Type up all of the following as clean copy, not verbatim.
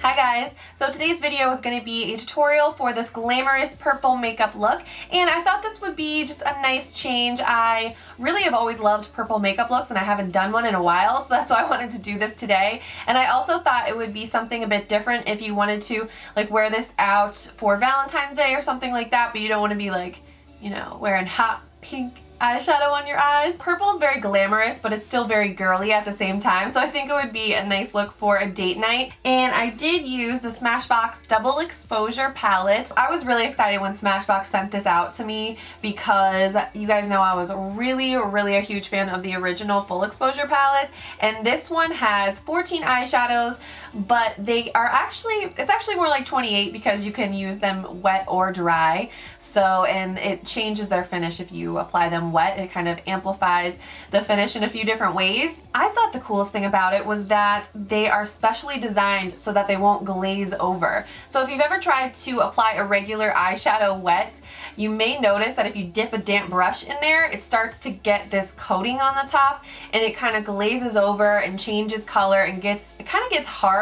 Hi guys! So today's video is going to be a tutorial for this glamorous purple makeup look, and I thought this would be just a nice change. I really have always loved purple makeup looks and I haven't done one in a while, so that's why I wanted to do this today. And I also thought it would be something a bit different if you wanted to like wear this out for Valentine's Day or something like that, but you don't want to be like, you know, wearing hot pink eyeshadow on your eyes. Purple is very glamorous, but it's still very girly at the same time, so I think it would be a nice look for a date night. And I did use the Smashbox Double Exposure palette. I was really excited when Smashbox sent this out to me because you guys know I was really a huge fan of the original Full Exposure palette, and this one has 14 eyeshadows, but they are it's actually more like 28 because you can use them wet or dry. So, and it changes their finish if you apply them wet. It kind of amplifies the finish in a few different ways. I thought the coolest thing about it was that they are specially designed so that they won't glaze over. So if you've ever tried to apply a regular eyeshadow wet, you may notice that if you dip a damp brush in there, it starts to get this coating on the top and it kind of glazes over and changes color and it kind of gets hard,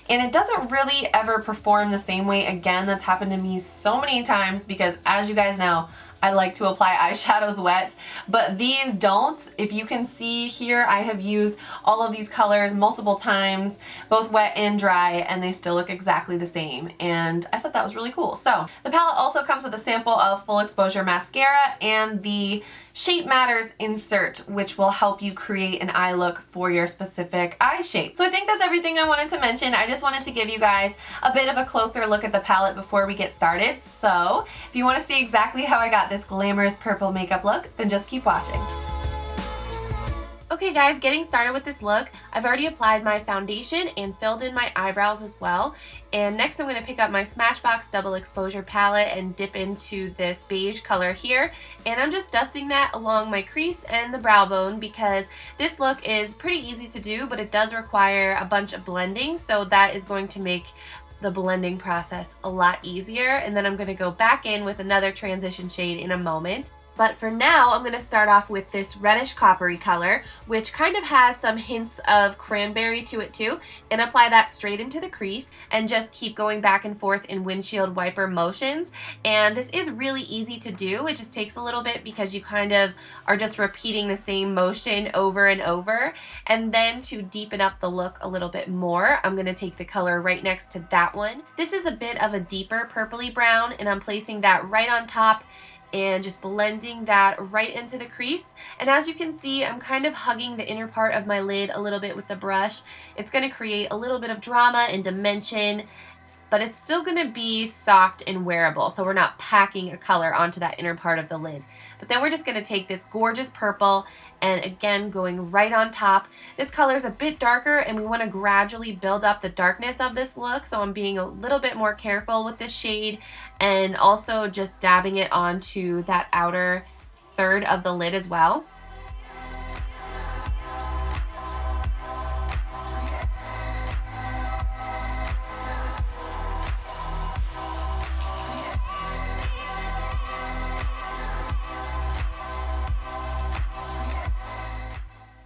and it doesn't really ever perform the same way again. That's happened to me so many times because, as you guys know, I like to apply eyeshadows wet, but these don't. If you can see here, I have used all of these colors multiple times, both wet and dry, and they still look exactly the same, and I thought that was really cool. So the palette also comes with a sample of Full Exposure mascara and the Shape Matters insert, which will help you create an eye look for your specific eye shape. So I think that's everything I wanted to mention. I just wanted to give you guys a bit of a closer look at the palette before we get started. So if you want to see exactly how I got this glamorous purple makeup look, then just keep watching. Okay guys, getting started with this look, I've already applied my foundation and filled in my eyebrows as well. And next I'm going to pick up my Smashbox Double Exposure palette and dip into this beige color here. And I'm just dusting that along my crease and the brow bone because this look is pretty easy to do, but it does require a bunch of blending, so that is going to make the blending process a lot easier. And then I'm going to go back in with another transition shade in a moment. But for now, I'm going to start off with this reddish coppery color, which kind of has some hints of cranberry to it too, and apply that straight into the crease and just keep going back and forth in windshield wiper motions. And this is really easy to do. It just takes a little bit because you kind of are just repeating the same motion over and over. And then to deepen up the look a little bit more, I'm going to take the color right next to that one. This is a bit of a deeper purpley brown, and I'm placing that right on top and just blending that right into the crease. And as you can see, I'm kind of hugging the inner part of my lid a little bit with the brush. It's going to create a little bit of drama and dimension, but it's still going to be soft and wearable, so we're not packing a color onto that inner part of the lid. But then we're just going to take this gorgeous purple and again going right on top. This color is a bit darker and we want to gradually build up the darkness of this look, so I'm being a little bit more careful with this shade and also just dabbing it onto that outer third of the lid as well.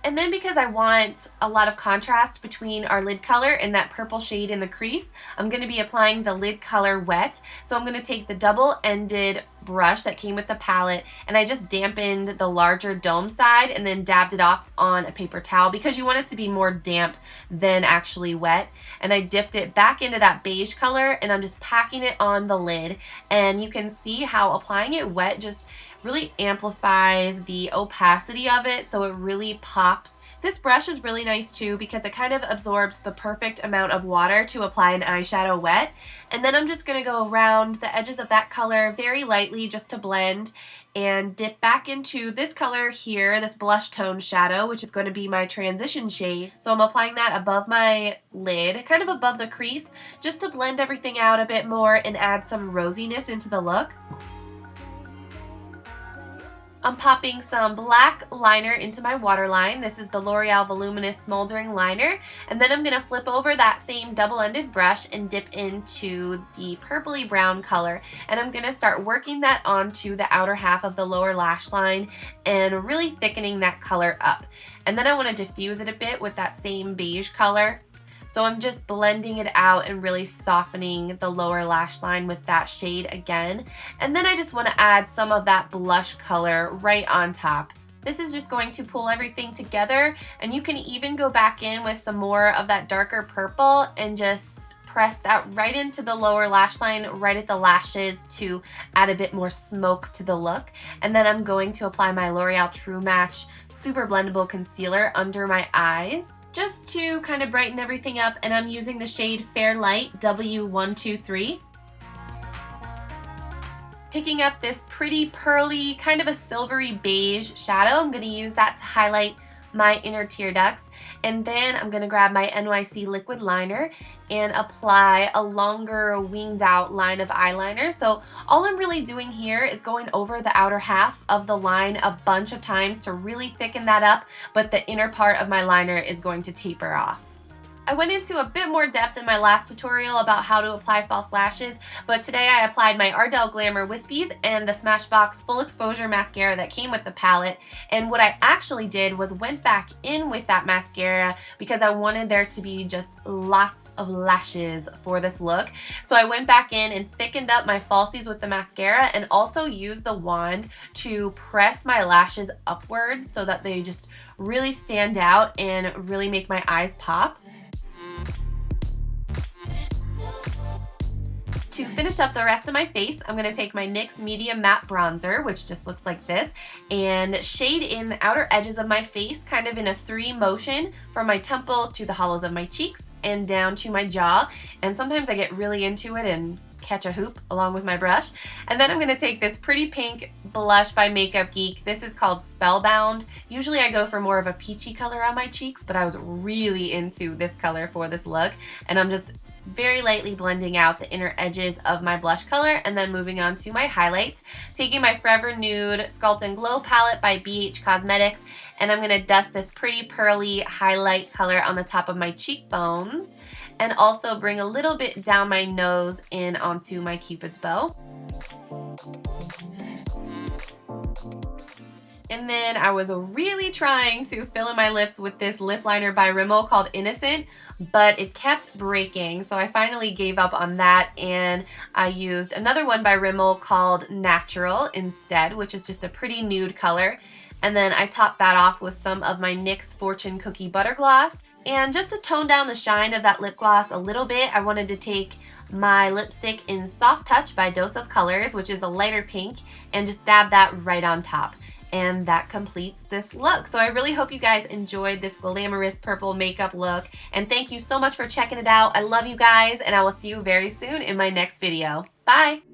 And then because I want a lot of contrast between our lid color and that purple shade in the crease, I'm going to be applying the lid color wet. So I'm going to take the double-ended brush that came with the palette and I just dampened the larger dome side and then dabbed it off on a paper towel because you want it to be more damp than actually wet. And I dipped it back into that beige color and I'm just packing it on the lid, and you can see how applying it wet just really amplifies the opacity of it, so it really pops. This brush is really nice too because it kind of absorbs the perfect amount of water to apply an eyeshadow wet. And then I'm just going to go around the edges of that color very lightly just to blend and dip back into this color here, this blush tone shadow, which is going to be my transition shade. So I'm applying that above my lid, kind of above the crease, just to blend everything out a bit more and add some rosiness into the look. I'm popping some black liner into my waterline. This is the L'Oreal Voluminous Smoldering Liner. And then I'm going to flip over that same double-ended brush and dip into the purpley brown color. And I'm going to start working that onto the outer half of the lower lash line and really thickening that color up. And then I want to diffuse it a bit with that same beige color. So I'm just blending it out and really softening the lower lash line with that shade again. And then I just want to add some of that blush color right on top. This is just going to pull everything together, and you can even go back in with some more of that darker purple and just press that right into the lower lash line, right at the lashes, to add a bit more smoke to the look. And then I'm going to apply my L'Oreal True Match Super Blendable Concealer under my eyes, just to kind of brighten everything up, and I'm using the shade Fair Light W123. Picking up this pretty pearly, kind of a silvery beige shadow, I'm going to use that to highlight my inner tear ducts. And then I'm going to grab my NYC Liquid Liner and apply a longer winged out line of eyeliner. So all I'm really doing here is going over the outer half of the line a bunch of times to really thicken that up, but the inner part of my liner is going to taper off. I went into a bit more depth in my last tutorial about how to apply false lashes, but today I applied my Ardell Glamour Wispies and the Smashbox Full Exposure mascara that came with the palette. And what I actually did was went back in with that mascara because I wanted there to be just lots of lashes for this look. So I went back in and thickened up my falsies with the mascara, and also used the wand to press my lashes upwards so that they just really stand out and really make my eyes pop. To finish up the rest of my face, I'm going to take my NYX Medium Matte Bronzer, which just looks like this, and shade in the outer edges of my face, kind of in a 3 motion, from my temples to the hollows of my cheeks and down to my jaw. And sometimes I get really into it and catch a hoop along with my brush. And then I'm going to take this pretty pink blush by Makeup Geek. This is called Spellbound. Usually I go for more of a peachy color on my cheeks, but I was really into this color for this look, and I'm just very lightly blending out the inner edges of my blush color, and then moving on to my highlights. Taking my Forever Nude Sculpt and Glow palette by BH Cosmetics, and I'm going to dust this pretty pearly highlight color on the top of my cheekbones, and also bring a little bit down my nose and onto my Cupid's bow. And then I was really trying to fill in my lips with this lip liner by Rimmel called Innocent, but it kept breaking, so I finally gave up on that, and I used another one by Rimmel called Natural instead, which is just a pretty nude color. And then I topped that off with some of my NYX Fortune Cookie Butter Gloss. And just to tone down the shine of that lip gloss a little bit, I wanted to take my lipstick in Soft Touch by Dose of Colors, which is a lighter pink, and just dab that right on top. And that completes this look. So I really hope you guys enjoyed this glamorous purple makeup look, and thank you so much for checking it out. I love you guys, and I will see you very soon in my next video. Bye!